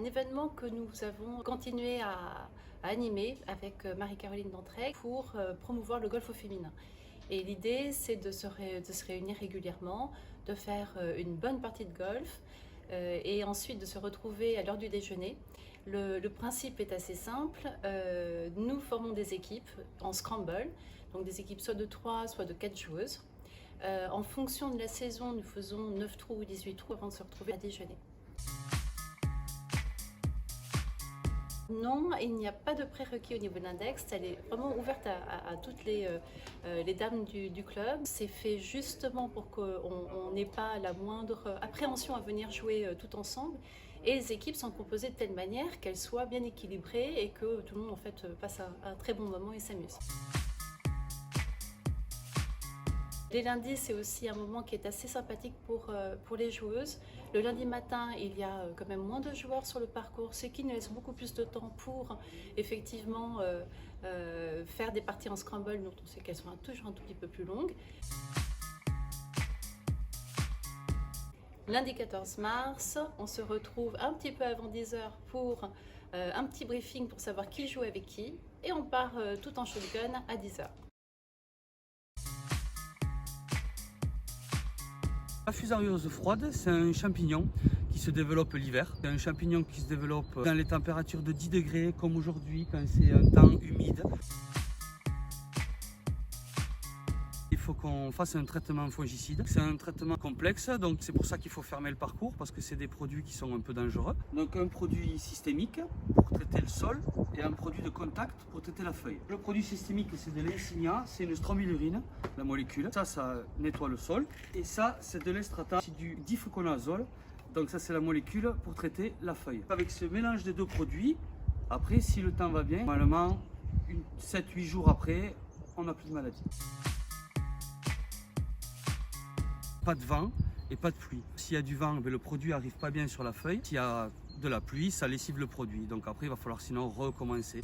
événement que nous avons continué à animer avec Marie-Caroline Dantrey pour promouvoir le golf au féminin. Et l'idée, c'est de se réunir régulièrement, de faire une bonne partie de golf et ensuite de se retrouver à l'heure du déjeuner. Le principe est assez simple. Nous formons des équipes en scramble, donc des équipes soit de 3, soit de 4 joueuses. En fonction de la saison, nous faisons 9 trous ou 18 trous avant de se retrouver à déjeuner. Non, il n'y a pas de prérequis au niveau de l'index, elle est vraiment ouverte à toutes les dames du club. C'est fait justement pour qu'on n'ait pas la moindre appréhension à venir jouer tout ensemble. Et les équipes sont composées de telle manière qu'elles soient bien équilibrées et que tout le monde en fait passe un très bon moment et s'amuse. Les lundis, c'est aussi un moment qui est assez sympathique pour les joueuses. Le lundi matin, il y a quand même moins de joueurs sur le parcours, ce qui nous laisse beaucoup plus de temps pour effectivement faire des parties en scramble dont on sait qu'elles sont toujours un tout petit peu plus longues. Lundi 14 mars, on se retrouve un petit peu avant 10 h pour un petit briefing pour savoir qui joue avec qui et on part tout en shotgun à 10 h. La fusariose froide, c'est un champignon qui se développe l'hiver. C'est un champignon qui se développe dans les températures de 10 degrés comme aujourd'hui quand c'est un temps humide. Il faut qu'on fasse un traitement fongicide. C'est un traitement complexe, donc c'est pour ça qu'il faut fermer le parcours parce que c'est des produits qui sont un peu dangereux. Donc un produit systémique pour traiter le sol et un produit de contact pour traiter la feuille. Le produit systémique, c'est de l'insignia, c'est une strobilurine, la molécule. Ça nettoie le sol. Et ça, c'est de l'estrata, c'est du difluconazole. Donc ça, c'est la molécule pour traiter la feuille. Avec ce mélange des deux produits, après, si le temps va bien, normalement, 7-8 jours après, on n'a plus de maladie. Pas de vent et pas de pluie. S'il y a du vent, le produit n'arrive pas bien sur la feuille. S'il y a de la pluie, ça lessive le produit. Donc après, il va falloir sinon recommencer.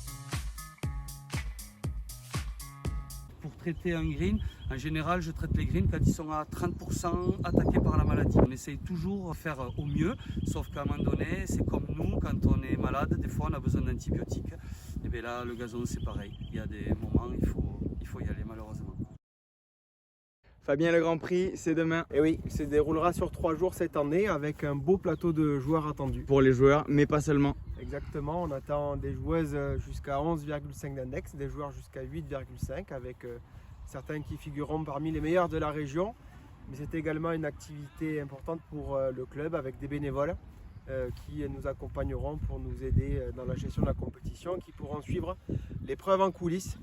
Pour traiter un green, en général, je traite les greens quand ils sont à 30% attaqués par la maladie. On essaye toujours de faire au mieux, sauf qu'à un moment donné, c'est comme nous, quand on est malade, des fois on a besoin d'antibiotiques. Et bien là, le gazon, c'est pareil. Il y a des moments, il faut y aller malheureusement. Fabien, le Grand Prix, c'est demain. Et oui, il se déroulera sur 3 jours cette année avec un beau plateau de joueurs attendus. Pour les joueurs, mais pas seulement. Exactement, on attend des joueuses jusqu'à 11,5 d'index, des joueurs jusqu'à 8,5 avec certains qui figureront parmi les meilleurs de la région. Mais c'est également une activité importante pour le club avec des bénévoles qui nous accompagneront pour nous aider dans la gestion de la compétition, qui pourront suivre l'épreuve en coulisses.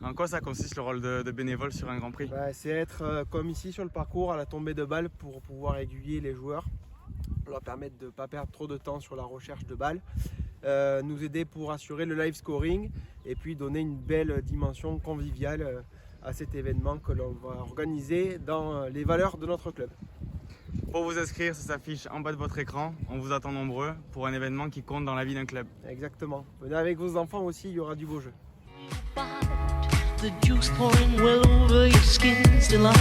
En quoi ça consiste le rôle de bénévole sur un Grand Prix? C'est être comme ici sur le parcours à la tombée de balles pour pouvoir aiguiller les joueurs, pour leur permettre de ne pas perdre trop de temps sur la recherche de balles, nous aider pour assurer le live scoring et puis donner une belle dimension conviviale à cet événement que l'on va organiser dans les valeurs de notre club. Pour vous inscrire, ça s'affiche en bas de votre écran. On vous attend nombreux pour un événement qui compte dans la vie d'un club. Exactement. Venez avec vos enfants aussi, il y aura du beau jeu. The juice pouring well over your skin's delight.